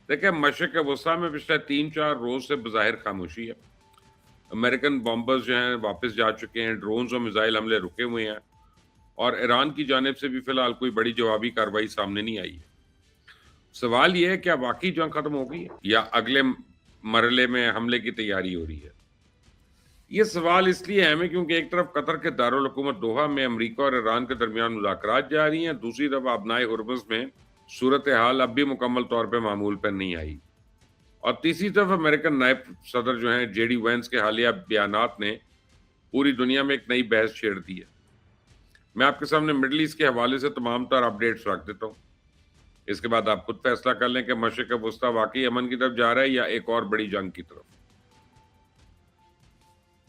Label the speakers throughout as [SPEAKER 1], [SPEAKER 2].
[SPEAKER 1] دیکھیں مشرق وسطیٰ میں پچھلے 3-4 روز سے بظاہر خاموشی ہے۔ امریکن بامبرز جو ہیں واپس جا چکے ہیں، ڈرونز اور میزائل حملے رکے ہوئے ہیں، اور ایران کی جانب سے بھی فی الحال کوئی بڑی جوابی کارروائی سامنے نہیں آئی ہے۔ سوال یہ ہے کیا واقعی جنگ ختم ہو گئی ہے یا اگلے مرحلے میں حملے کی تیاری ہو رہی ہے؟ یہ سوال اس لیے اہم ہے کیونکہ ایک طرف قطر کے دارالحکومت دوحہ میں امریکہ اور ایران کے درمیان مذاکرات جاری ہیں، دوسری طرف آبنائے ہرمز میں صورتحال اب بھی مکمل طور پہ معمول پر نہیں آئی، اور تیسری طرف امریکن نائب صدر جو ہیں جے ڈی وینس کے حالیہ بیانات نے پوری دنیا میں ایک نئی بحث چھیڑ دی ہے۔ میں آپ کے سامنے مڈل ایسٹ کے حوالے سے تمام تر اپڈیٹس رکھ دیتا ہوں، اس کے بعد آپ خود فیصلہ کر لیں کہ مشرق وسطیٰ واقعی امن کی طرف جا رہا ہے یا ایک اور بڑی جنگ کی طرف۔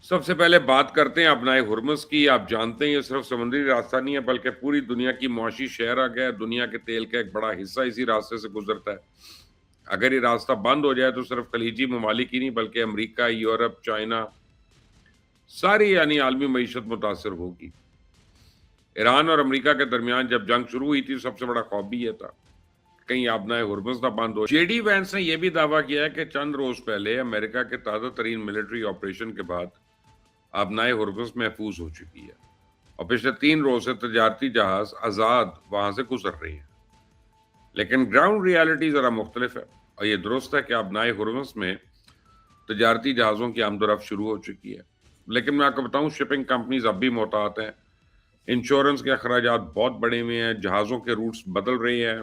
[SPEAKER 1] سب سے پہلے بات کرتے ہیں آبنائے ہرمز کی۔ آپ جانتے ہیں یہ صرف سمندری راستہ نہیں ہے بلکہ پوری دنیا کی معاشی شہر ہے۔ دنیا کے تیل کا ایک بڑا حصہ اسی راستے سے گزرتا ہے۔ اگر یہ راستہ بند ہو جائے تو صرف خلیجی ممالک ہی نہیں بلکہ امریکہ، یورپ، چائنا، ساری یعنی عالمی معیشت متاثر ہوگی۔ ایران اور امریکہ کے درمیان جب جنگ شروع ہوئی تھی سب سے بڑا خوف بھی یہ تھا کہیں آبنائے ہرمز نہ بند ہو۔ جے ڈی وینس نے یہ بھی دعویٰ کیا ہے کہ چند روز پہلے امریکہ کے تازہ ترین ملٹری آپریشن کے بعد آبنائے ہرمز محفوظ ہو چکی ہے، اور پچھلے 3 روز سے تجارتی جہاز آزاد وہاں سے گزر رہے ہیں۔ لیکن گراؤنڈ ریالٹی ذرا مختلف ہے، اور یہ درست ہے کہ آبنائے ہرمز میں تجارتی جہازوں کی آمد و رفت شروع ہو چکی ہے، لیکن میں آپ کو بتاؤں شپنگ کمپنیز اب بھی محتاط ہیں۔ انشورنس کے اخراجات بہت بڑے ہوئے ہیں، جہازوں کے روٹس بدل رہے ہیں،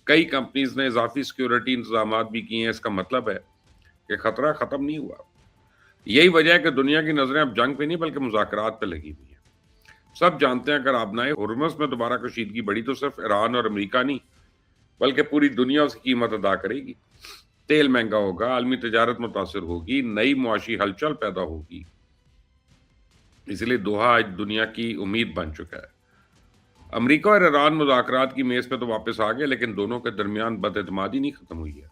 [SPEAKER 1] کئی کمپنیز نے اضافی سیکیورٹی انتظامات بھی کیے ہیں۔ اس کا مطلب ہے کہ خطرہ ختم نہیں ہوا۔ یہی وجہ ہے کہ دنیا کی نظریں اب جنگ پہ نہیں بلکہ مذاکرات پہ لگی ہوئی ہیں۔ سب جانتے ہیں اگر آبنائے ہرمز میں دوبارہ کشیدگی بڑھی تو صرف ایران اور امریکہ نہیں بلکہ پوری دنیا اس کی قیمت ادا کرے گی۔ تیل مہنگا ہوگا، عالمی تجارت متاثر ہوگی، نئی معاشی ہلچل پیدا ہوگی۔ اس لیے دوحہ آج دنیا کی امید بن چکا ہے۔ امریکہ اور ایران مذاکرات کی میز پہ تو واپس آ گئے لیکن دونوں کے درمیان بد اعتمادی نہیں ختم ہوئی ہے۔